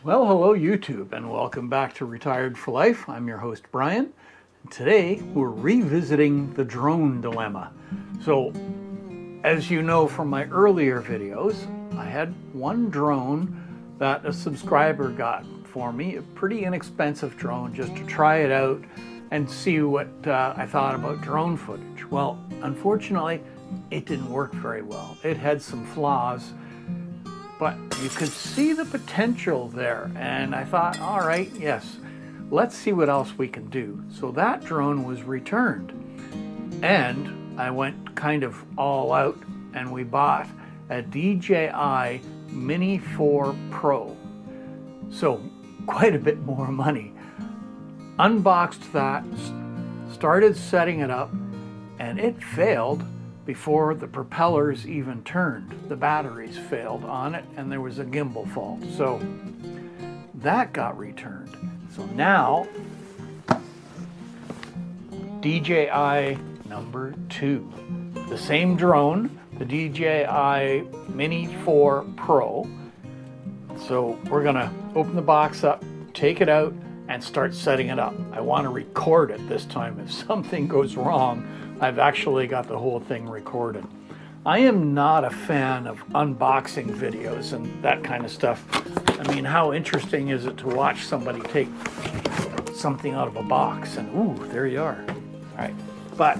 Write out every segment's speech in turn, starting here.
Well, hello YouTube, and welcome back to Retired for Life. I'm your host Brian. And today we're revisiting the drone dilemma. So, as you know from my earlier videos, I had one drone that a subscriber got for me, a pretty inexpensive drone, just to try it out and see what I thought about drone footage. Well, unfortunately, it didn't work very well. It had some flaws, but you could see the potential there, and I thought, all right, yes, let's see what else we can do. So that drone was returned, and I went kind of all out, and we bought a DJI Mini 4 Pro. So quite a bit more money. Unboxed that, started setting it up, and it failed before the propellers even turned. The batteries failed on it, and there was a gimbal fault. So that got returned. So now, DJI number 2. The same drone, the DJI Mini 4 Pro. So we're gonna open the box up, take it out, and start setting it up. I want to record it this time. If something goes wrong, I've actually got the whole thing recorded. I am not a fan of unboxing videos and that kind of stuff. I mean, how interesting is it to watch somebody take something out of a box and ooh, there you are. All right, but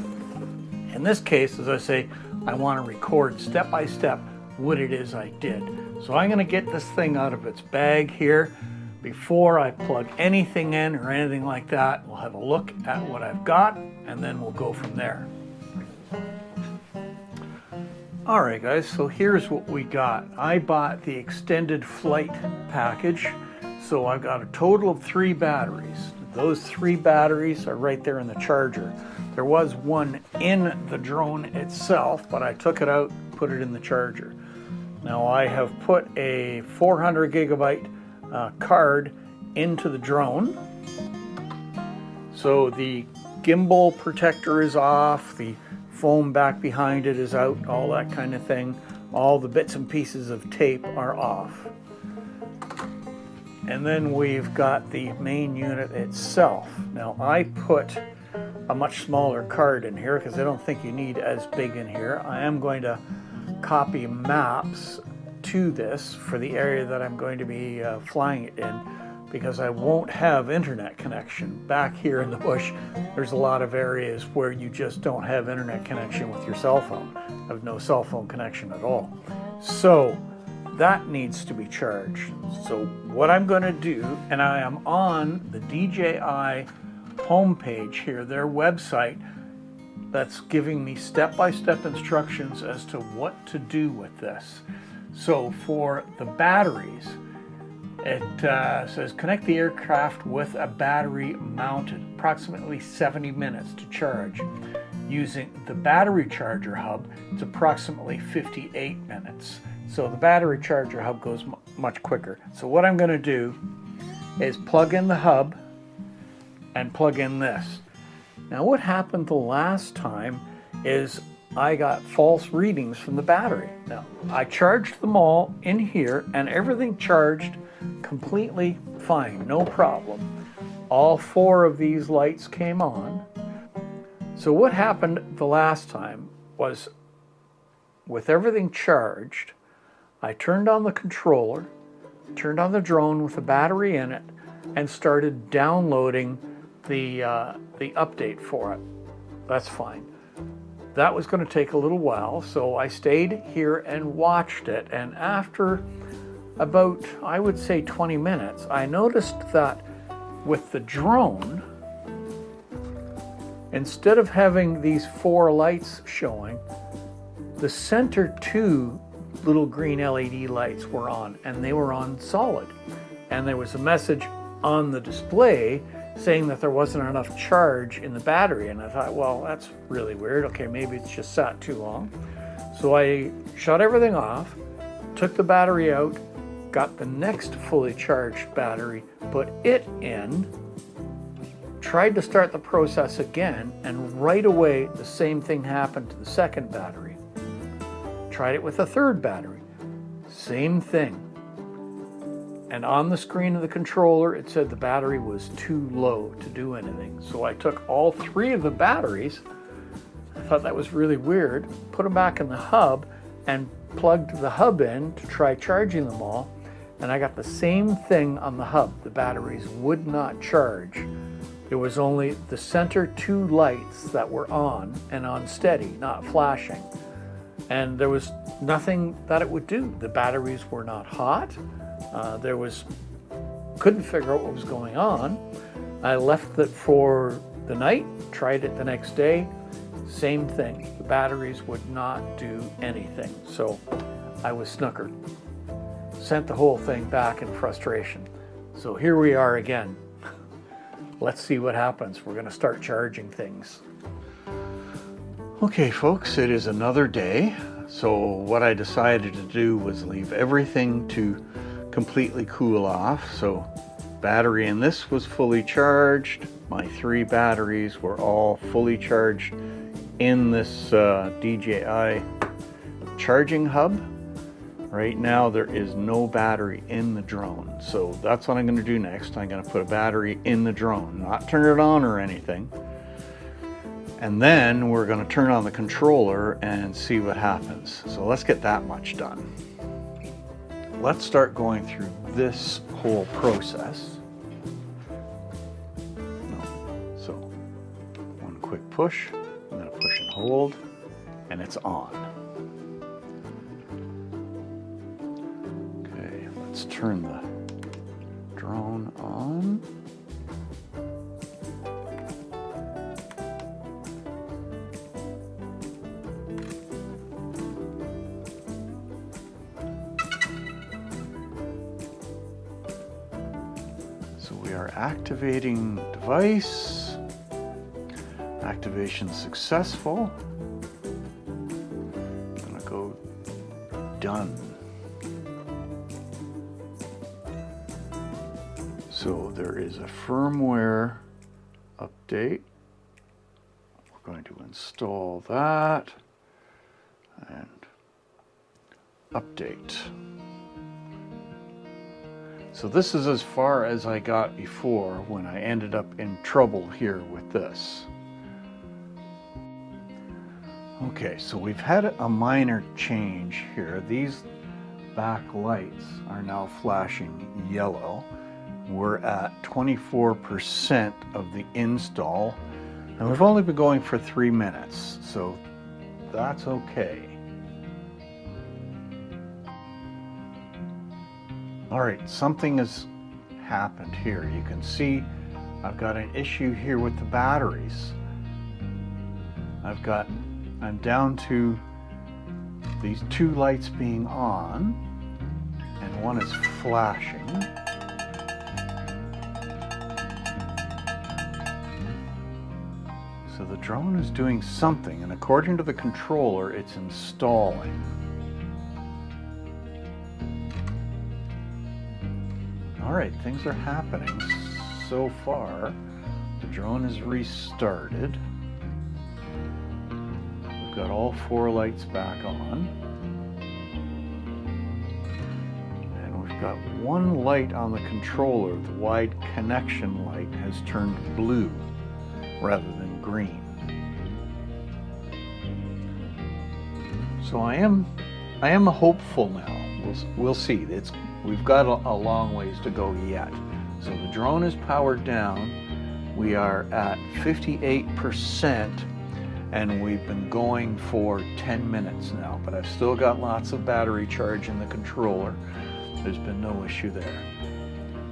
in this case, as I say, I want to record step by step what it is I did. So I'm going to get this thing out of its bag here. Before I plug anything in or anything like that, we'll have a look at what I've got, and then we'll go from there. All right, guys, so here's what we got. I bought the extended flight package, so I've got a total of 3 batteries. Those 3 batteries are right there in the charger. There was one in the drone itself, but I took it out, put it in the charger. Now I have put a 400 gigabyte card into the drone. So the gimbal protector is off, the foam back behind it is out, all that kind of thing. All the bits and pieces of tape are off. And then we've got the main unit itself. Now I put a much smaller card in here because I don't think you need as big in here. I am going to copy maps to this for the area that I'm going to be flying it in, because I won't have internet connection. Back here in the bush, there's a lot of areas where you just don't have internet connection with your cell phone. I have no cell phone connection at all. So that needs to be charged. So what I'm going to do, and I am on the DJI homepage here, their website, that's giving me step-by-step instructions as to what to do with this. So for the batteries, it says connect the aircraft with a battery mounted, approximately 70 minutes to charge. Using the battery charger hub, it's approximately 58 minutes. So the battery charger hub goes much quicker. So what I'm going to do is plug in the hub and plug in this. Now what happened the last time is I got false readings from the battery. Now, I charged them all in here and everything charged completely fine, no problem. All 4 of these lights came on. So what happened the last time was, with everything charged, I turned on the controller, turned on the drone with the battery in it, and started downloading the update for it. That's fine. That was going to take a little while, so I stayed here and watched it, and after about, I would say 20 minutes, I noticed that with the drone, instead of having these 4 lights showing, the center 2 little green LED lights were on, and they were on solid. And there was a message on the display saying that there wasn't enough charge in the battery, and I thought, well, that's really weird. Okay, maybe it's just sat too long. So I shut everything off, took the battery out, got the next fully charged battery, put it in, tried to start the process again, and right away the same thing happened to the second battery. Tried it with a third battery, same thing. And on the screen of the controller, it said the battery was too low to do anything. So I took all 3 of the batteries. I thought that was really weird. Put them back in the hub and plugged the hub in to try charging them all. And I got the same thing on the hub. The batteries would not charge. It was only the center 2 lights that were on and on steady, not flashing. And there was nothing that it would do. The batteries were not hot. Couldn't figure out what was going on. I left it for the night, tried it the next day, same thing. The batteries would not do anything. So I was snookered. Sent the whole thing back in frustration. So here we are again. Let's see what happens. We're going to start charging things. Okay, folks, it is another day. So what I decided to do was leave everything to completely cool off. So battery in this was fully charged. My 3 batteries were all fully charged in this DJI charging hub. Right now there is no battery in the drone. So that's what I'm going to do next. I'm going to put a battery in the drone, not turn it on or anything. And then we're going to turn on the controller and see what happens. So let's get that much done. Let's start going through this whole process. So one quick push, I'm going to push and hold, and it's on. Okay, let's turn the drone on. We are activating device. Activation successful. I'm gonna go done. So there is a firmware update. We're going to install that and update. So this is as far as I got before when I ended up in trouble here with this. Okay, so we've had a minor change here. These back lights are now flashing yellow. We're at 24% of the install, and we've only been going for 3 minutes, so that's okay. All right, something has happened here. You can see I've got an issue here with the batteries. I'm down to these 2 lights being on, and one is flashing. So the drone is doing something, and according to the controller, it's installing. All right, things are happening so far. The drone is restarted. We've got all 4 lights back on. And we've got 1 light on the controller. The wide connection light has turned blue rather than green. So I am hopeful now. We'll see. We've got a long ways to go yet. So the drone is powered down. We are at 58%, and we've been going for 10 minutes now, but I've still got lots of battery charge in the controller. There's been no issue there.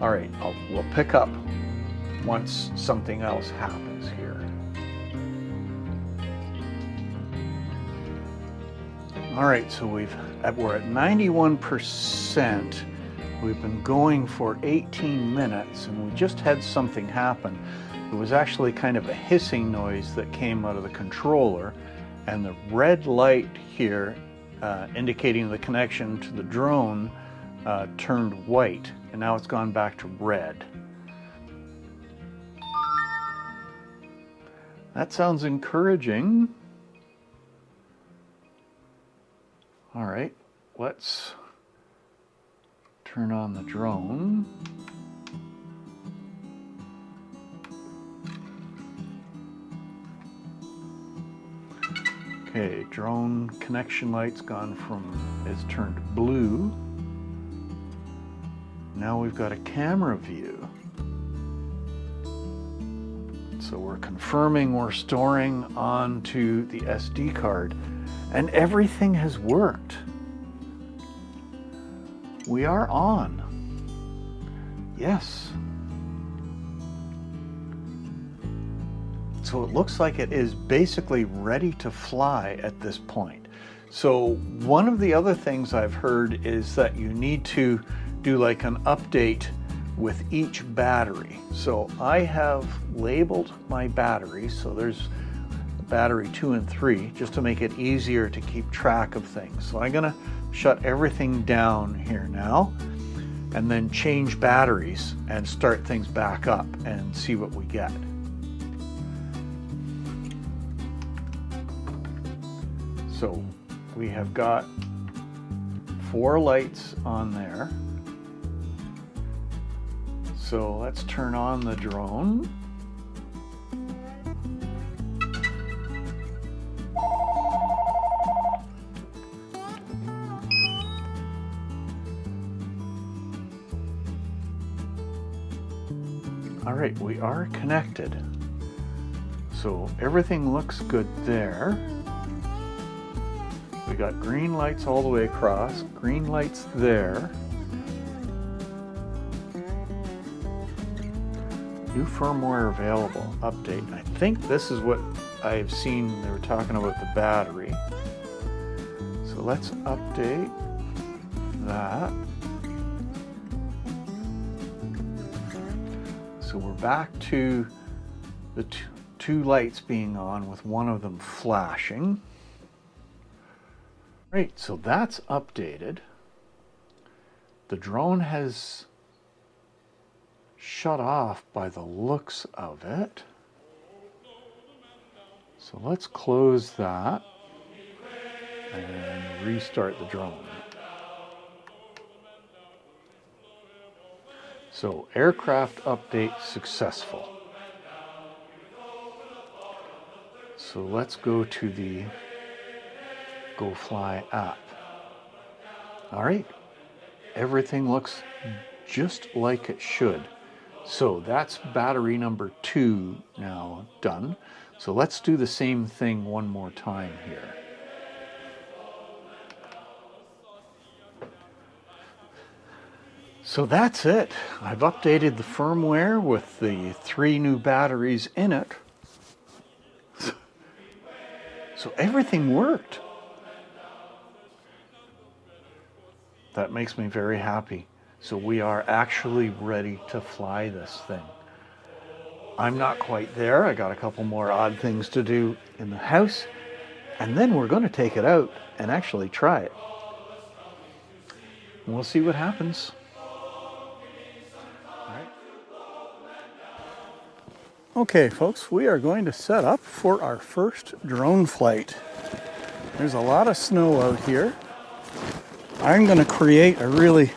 All right, we'll pick up once something else happens here. All right, so we're at 91%. We've been going for 18 minutes, and we just had something happen. It was actually kind of a hissing noise that came out of the controller, and the red light here indicating the connection to the drone turned white, and now it's gone back to red. That sounds encouraging. All right, let's turn on the drone. Okay, drone connection light's is turned blue. Now we've got a camera view. So we're confirming we're storing onto the SD card, and everything has worked. We are on. Yes. So it looks like it is basically ready to fly at this point. So one of the other things I've heard is that you need to do like an update with each battery. So I have labeled my batteries. So there's battery 2 and 3, just to make it easier to keep track of things. So I'm gonna shut everything down here now and then change batteries and start things back up and see what we get. So we have got 4 lights on there. So let's turn on the drone. All right, we are connected. So everything looks good there. We got green lights all the way across, green lights there. New firmware available, update. I think this is what I've seen, they were talking about the battery. So let's update that. So we're back to the two lights being on with one of them flashing. Right, so that's updated. The drone has shut off by the looks of it. So let's close that and restart the drone. So aircraft update successful. So let's go to the Go Fly app. All right, everything looks just like it should. So that's battery number 2 now done. So let's do the same thing one more time here. So that's it. I've updated the firmware with the 3 new batteries in it. So everything worked. That makes me very happy. So we are actually ready to fly this thing. I'm not quite there. I got a couple more odd things to do in the house. And then we're going to take it out and actually try it. We'll see what happens. All right. Okay, folks, we are going to set up for our first drone flight. There's a lot of snow out here. I'm going to create a really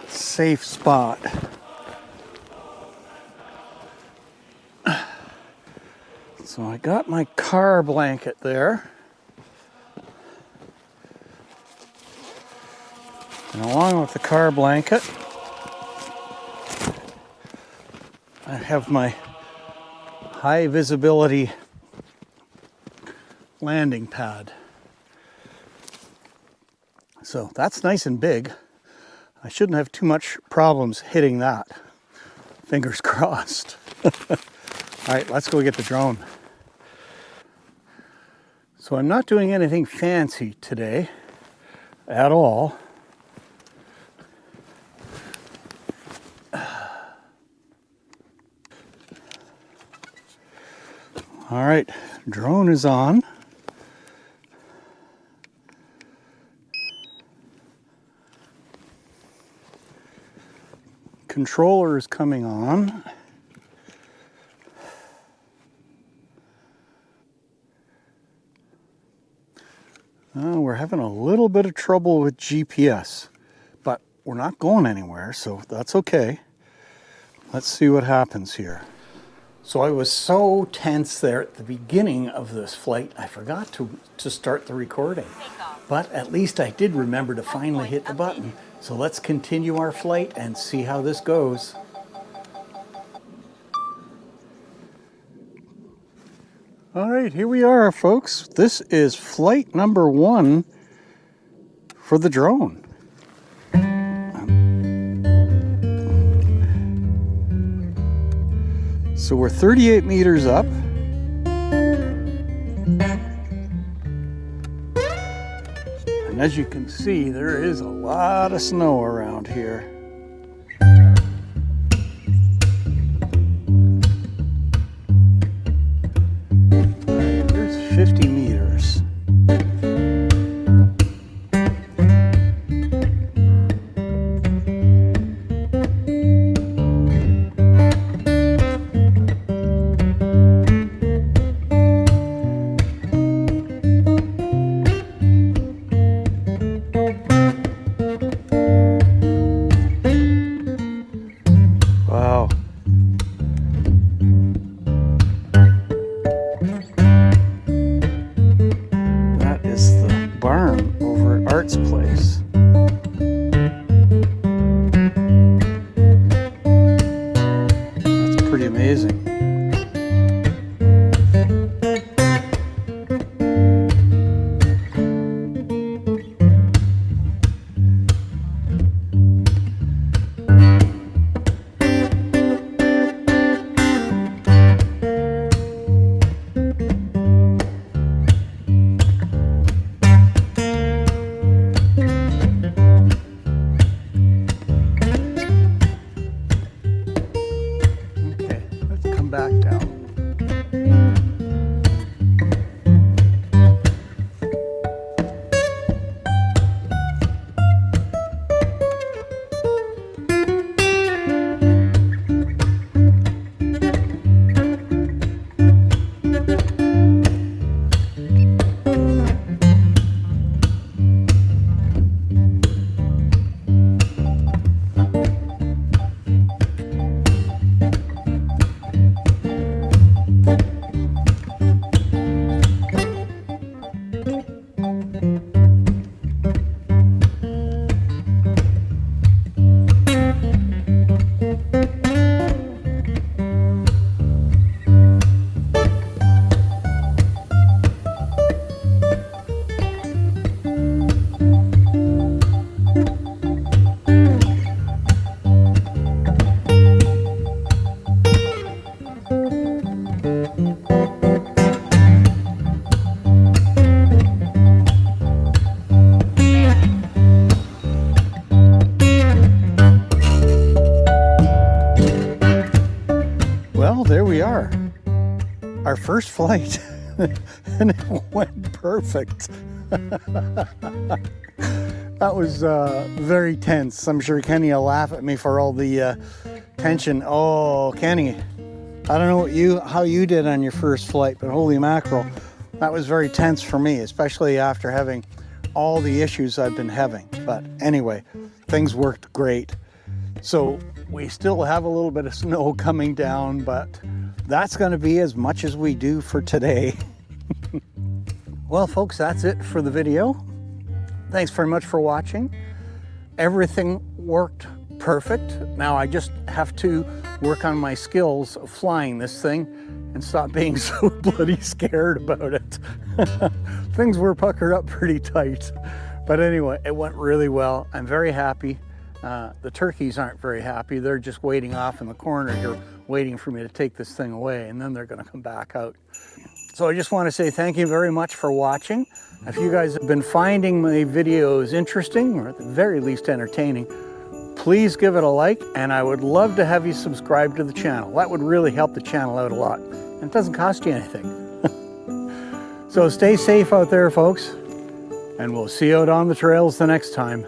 safe spot. So I got my car blanket there. And along with the car blanket, I have my high visibility landing pad. So that's nice and big. I shouldn't have too much problems hitting that. Fingers crossed. All right, let's go get the drone. So I'm not doing anything fancy today at all. All right, drone is on. Controller is coming on. We're having a little bit of trouble with GPS, but we're not going anywhere, so that's okay. Let's see what happens here. So I was so tense there at the beginning of this flight, I forgot to start the recording. But at least I did remember to finally hit the button. So let's continue our flight and see how this goes. All right, here we are, folks. This is flight number 1 for the drone. So we're 38 meters up. And as you can see, there is a lot of snow around here. There's 50 meters. Wow. That is the barn over at Art's place. That's pretty amazing. Back down. Well, there we are. Our first flight, and it went perfect. That was very tense. I'm sure Kenny will laugh at me for all the tension. Oh, Kenny, I don't know how you did on your first flight, but holy mackerel, that was very tense for me, especially after having all the issues I've been having. But anyway, things worked great. So we still have a little bit of snow coming down, but that's going to be as much as we do for today. Well, folks, that's it for the video. Thanks very much for watching. Everything worked perfect. Now I just have to work on my skills of flying this thing and stop being so bloody scared about it. Things were puckered up pretty tight. But anyway, it went really well. I'm very happy. The turkeys aren't very happy. They're just waiting off in the corner here, waiting for me to take this thing away, and then they're going to come back out. So I just want to say thank you very much for watching. If you guys have been finding my videos interesting, or at the very least entertaining, please give it a like, and I would love to have you subscribe to the channel. That would really help the channel out a lot, and it doesn't cost you anything. So stay safe out there, folks, and we'll see you out on the trails the next time.